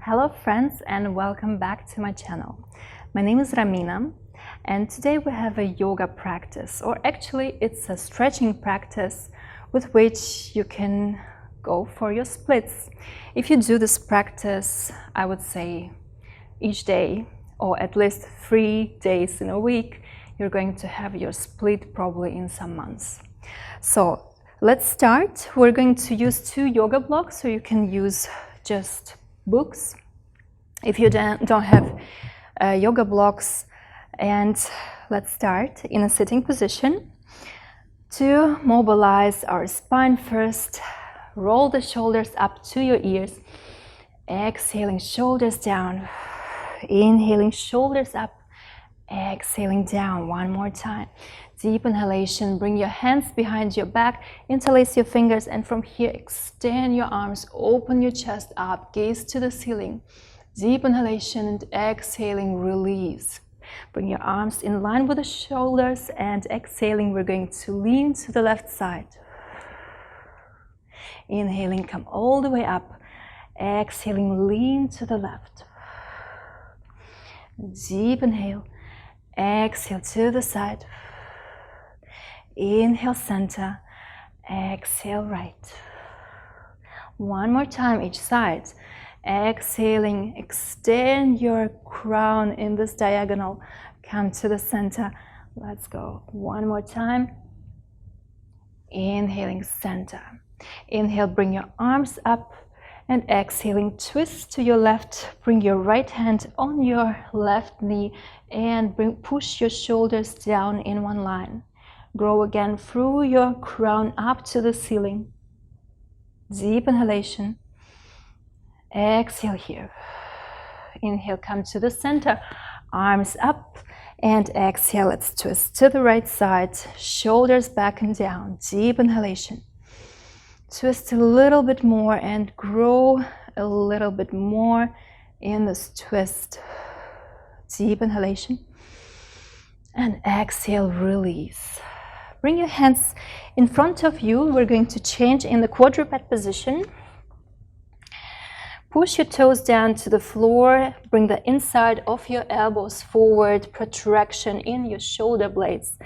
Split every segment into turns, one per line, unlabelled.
Hello friends and welcome back to my channel. My name is Ramina and today we have a yoga practice, or actually it's a stretching practice with which you can go for your splits. If you do this practice, I would say each day or at least 3 days in a week, you're going to have your split probably in some months. So let's start. We're going to use 2 yoga blocks, so you can use just books if you don't have yoga blocks. And let's start in a sitting position. To mobilize our spine first, roll the shoulders up to your ears, exhaling shoulders down, inhaling shoulders up, exhaling down. One more time. Deep inhalation, bring your hands behind your back, interlace your fingers, and from here extend your arms, open your chest up, gaze to the ceiling. Deep inhalation and exhaling, release. Bring your arms in line with the shoulders, and exhaling, we're going to lean to the left side. Inhaling, come all the way up. Exhaling, lean to the left. Deep inhale. Exhale to the side. Inhale, center. Exhale, right. One more time, each side. Exhaling, extend your crown in this diagonal. Come to the center. Let's go. One more time. Inhaling, center. Inhale, bring your arms up. And exhaling, twist to your left. Bring your right hand on your left knee and push your shoulders down in one line. Grow again through your crown up to the ceiling. Deep inhalation. Exhale here. Inhale, come to the center. Arms up. And exhale, let's twist to the right side. Shoulders back and down. Deep inhalation. Twist a little bit more and grow a little bit more in this twist. Deep inhalation. And exhale, release. Bring your hands in front of you. We're going to change in the quadruped position. Push your toes down to the floor. Bring the inside of your elbows forward. Protraction in your shoulder blades.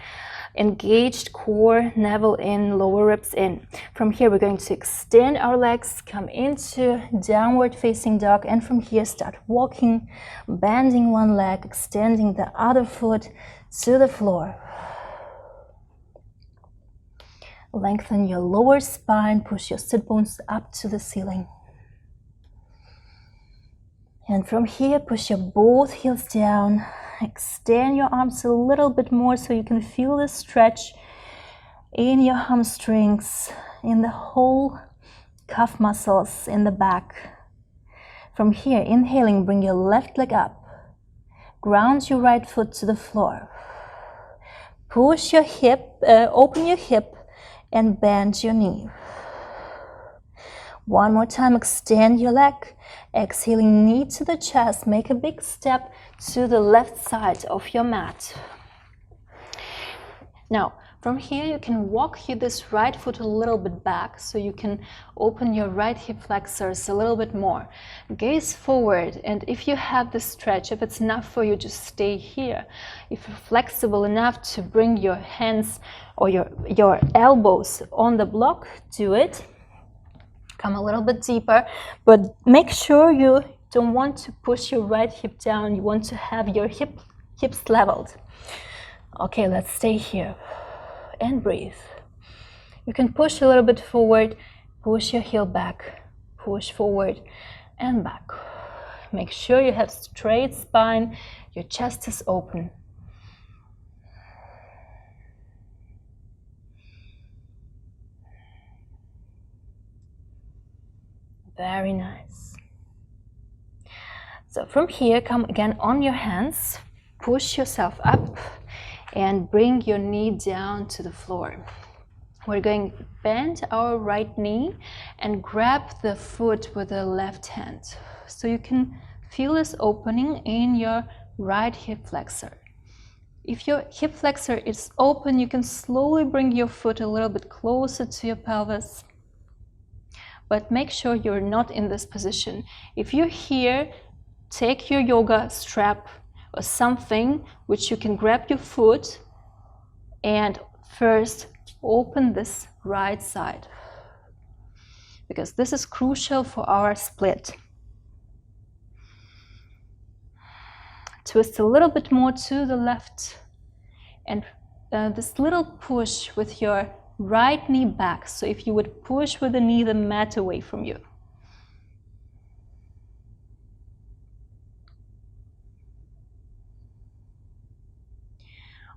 Engaged core, navel in, lower ribs in. From here, we're going to extend our legs, come into downward facing dog, and from here start walking, bending one leg, extending the other foot to the floor. Lengthen your lower spine, push your sit bones up to the ceiling. And from here, push your both heels down. Extend your arms a little bit more so you can feel the stretch in your hamstrings, in the whole calf muscles in the back. From here, inhaling, bring your left leg up. Ground your right foot to the floor. Push your hip, open your hip and bend your knee. One more time, extend your leg. Exhaling, knee to the chest. Make a big step to the left side of your mat. Now, from here you can walk this right foot a little bit back so you can open your right hip flexors a little bit more. Gaze forward, and if you have the stretch, if it's enough for you, just stay here. If you're flexible enough to bring your hands or your elbows on the block, do it. Come a little bit deeper, but make sure you don't want to push your right hip down. You want to have your hips leveled. Okay, let's stay here and breathe. You can push a little bit forward, push your heel back, push forward and back. Make sure you have straight spine, your chest is open. Very nice. So from here, come again on your hands, push yourself up and bring your knee down to the floor. We're going to bend our right knee and grab the foot with the left hand. So you can feel this opening in your right hip flexor. If your hip flexor is open, you can slowly bring your foot a little bit closer to your pelvis. but make sure you're not in this position. If you're here, take your yoga strap or something which you can grab your foot and first open this right side, because this is crucial for our split. Twist a little bit more to the left, and this little push with your right knee back. So if you would push with the knee, the mat away from you.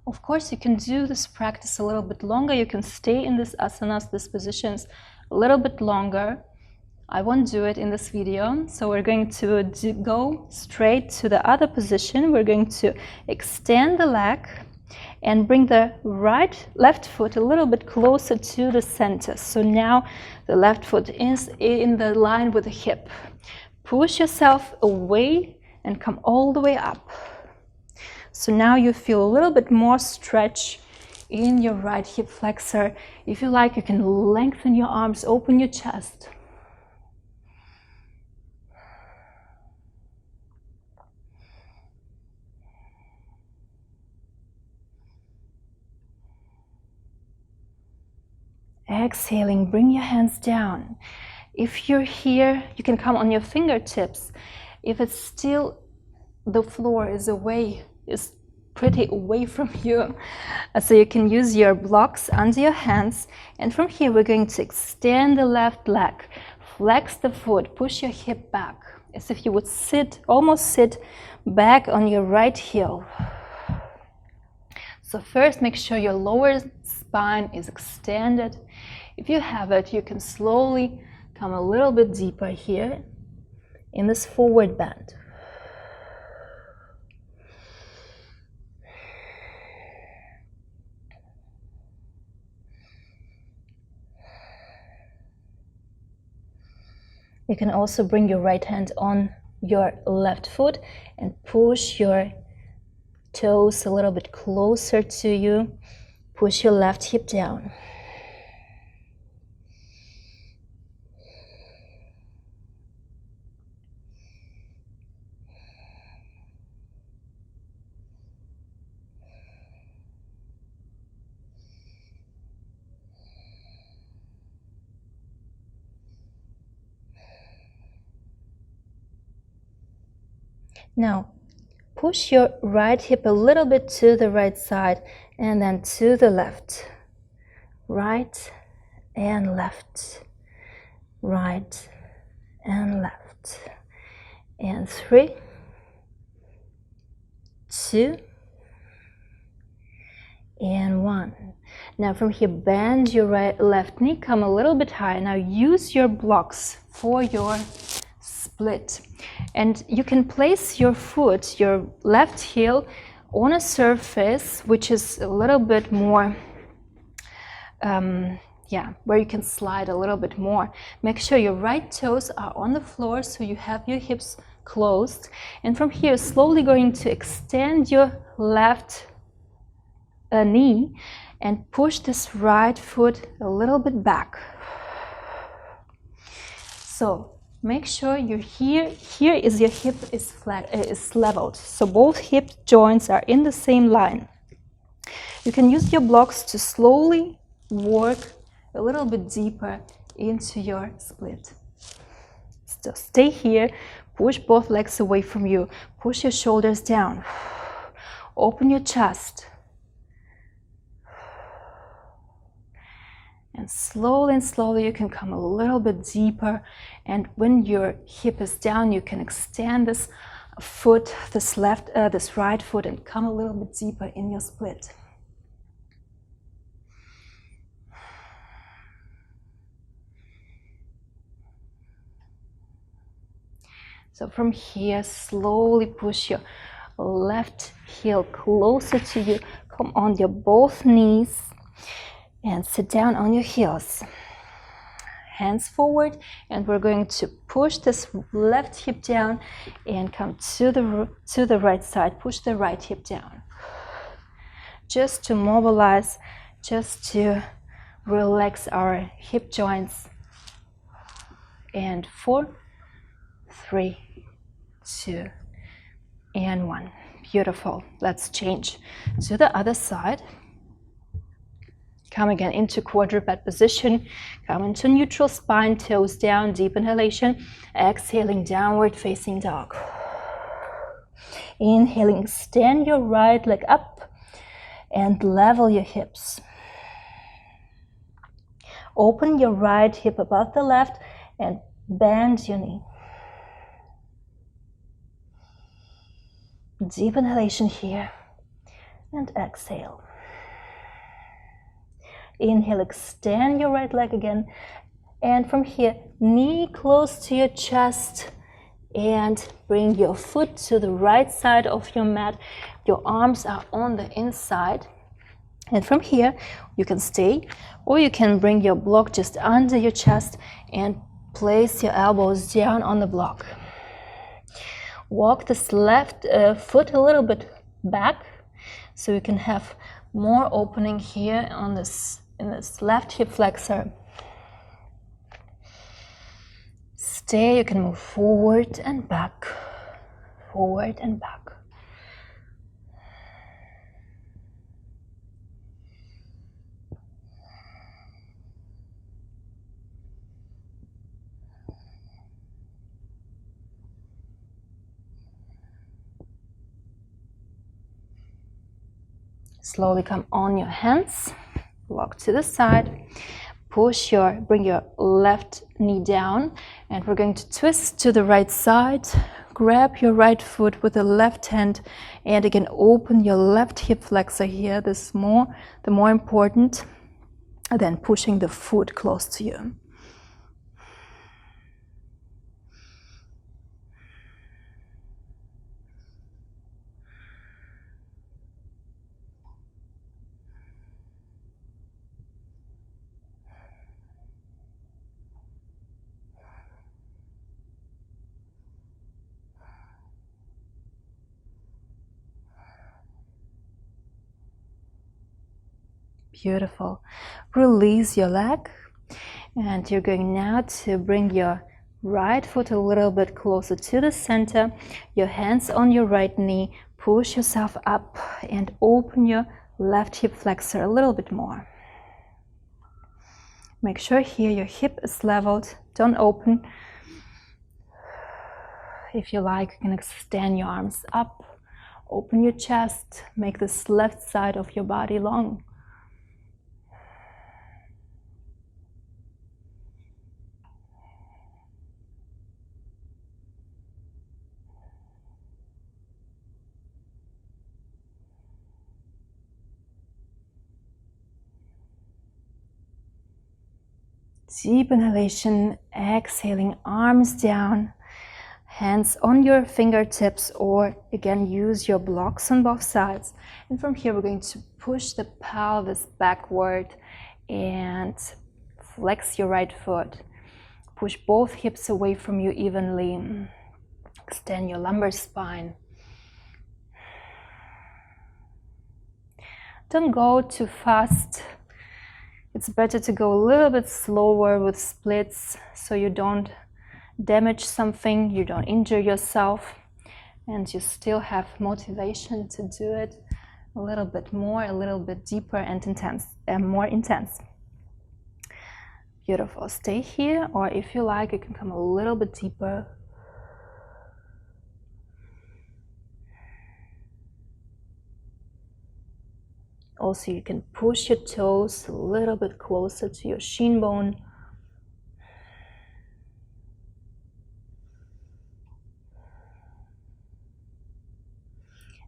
Of course, you can do this practice a little bit longer. You can stay in this asanas, these positions, a little bit longer. I won't do it in this video, so we're going to go straight to the other position. We're going to extend the leg and bring the left foot a little bit closer to the center. So now the left foot is in the line with the hip. Push yourself away and come all the way up. So now you feel a little bit more stretch in your right hip flexor. If you like, you can lengthen your arms, open your chest. Exhaling, bring your hands down. If you're here, you can come on your fingertips. If it's still, the floor is pretty away from you, so you can use your blocks under your hands. And from here, we're going to extend the left leg, flex the foot, push your hip back, as if you would almost sit back on your right heel. So first, make sure your lower spine is extended. If you have it, you can slowly come a little bit deeper here in this forward bend. You can also bring your right hand on your left foot and push your toes a little bit closer to you. Push your left hip down. Now, push your right hip a little bit to the right side and then to the left. Right and left. Right and left. And 3, 2, and 1. Now from here, bend your left knee, come a little bit higher. Now use your blocks for your split. And you can place your foot, your left heel, on a surface which is a little bit more, where you can slide a little bit more. Make sure your right toes are on the floor so you have your hips closed. And from here, slowly going to extend your left knee and push this right foot a little bit back. So make sure you're here. Here is your hip is flat, is leveled. So both hip joints are in the same line. You can use your blocks to slowly work a little bit deeper into your split. So stay here, push both legs away from you, push your shoulders down, open your chest. And slowly you can come a little bit deeper, and when your hip is down, you can extend this foot, this right foot, and come a little bit deeper in your split. So from here, slowly push your left heel closer to you, come on your both knees, and sit down on your heels. Hands forward, and we're going to push this left hip down and come to the right side. Push the right hip down. Just to mobilize, just to relax our hip joints. and 4, 3, 2, and 1. Beautiful. Let's change to the other side. Come again into quadruped position. Come into neutral spine, toes down, deep inhalation. Exhaling, downward facing dog. Inhaling, extend your right leg up and level your hips. Open your right hip above the left and bend your knee. Deep inhalation here and exhale. Inhale, extend your right leg again, and from here, knee close to your chest, and bring your foot to the right side of your mat. Your arms are on the inside, and from here, you can stay, or you can bring your block just under your chest and place your elbows down on the block. Walk this left foot a little bit back, so you can have more opening here on this in this left hip flexor. Stay, you can move forward and back, forward and back. Slowly come on your hands, walk to the side, bring your left knee down, and we're going to twist to the right side. Grab your right foot with the left hand, and again open your left hip flexor here. This is the more important, and then pushing the foot close to you. Beautiful. Release your leg, and you're going now to bring your right foot a little bit closer to the center, your hands on your right knee, push yourself up and open your left hip flexor a little bit more. Make sure here your hip is leveled, don't open. If you like, you can extend your arms up, open your chest, make this left side of your body long. Deep inhalation, exhaling, arms down, hands on your fingertips, or again use your blocks on both sides. And from here we're going to push the pelvis backward and flex your right foot. Push both hips away from you evenly. Extend your lumbar spine. Don't go too fast. It's better to go a little bit slower with splits so you don't damage something, you don't injure yourself, and you still have motivation to do it a little bit more, a little bit deeper and intense, and more intense. Beautiful. Stay here, or if you like, you can come a little bit deeper. Also, you can push your toes a little bit closer to your shin bone.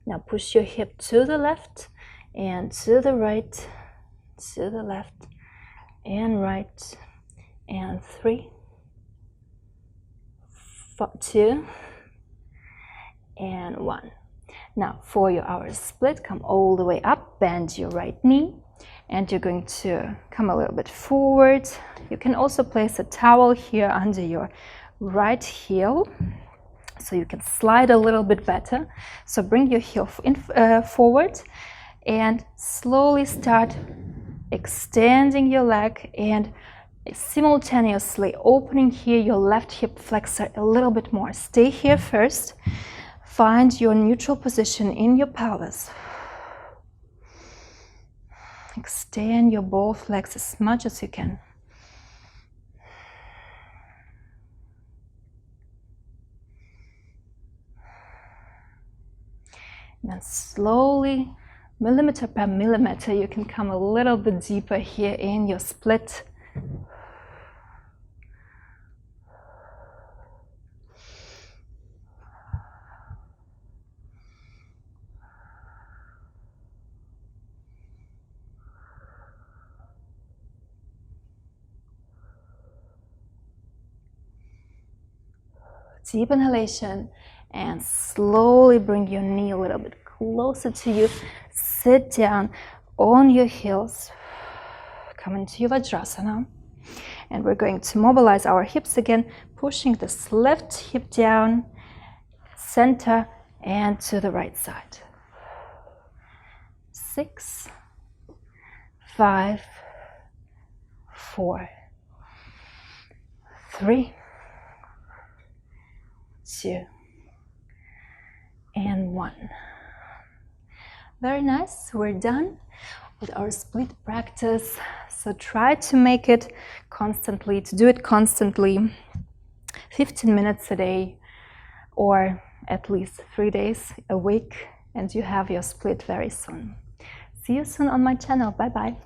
Now push your hip to the left and to the right, to the left and right, and 3, 2, and 1. Now for your hour split, come all the way up, bend your right knee, and you're going to come a little bit forward. You can also place a towel here under your right heel, so you can slide a little bit better. So bring your heel forward and slowly start extending your leg and simultaneously opening here your left hip flexor a little bit more. Stay here first. Find your neutral position in your pelvis. Extend your both legs as much as you can. And then slowly, millimeter per millimeter, you can come a little bit deeper here in your split. Deep inhalation, and slowly bring your knee a little bit closer to you. Sit down on your heels. Come into your Vajrasana. And we're going to mobilize our hips again, pushing this left hip down, center, and to the right side. 6, 5, 4, 3, 2, and 1. Very nice. We're done with our split practice. So try to make it constantly, to do it constantly, 15 minutes a day, or at least 3 days a week, and you have your split very soon. See you soon on my channel. Bye bye.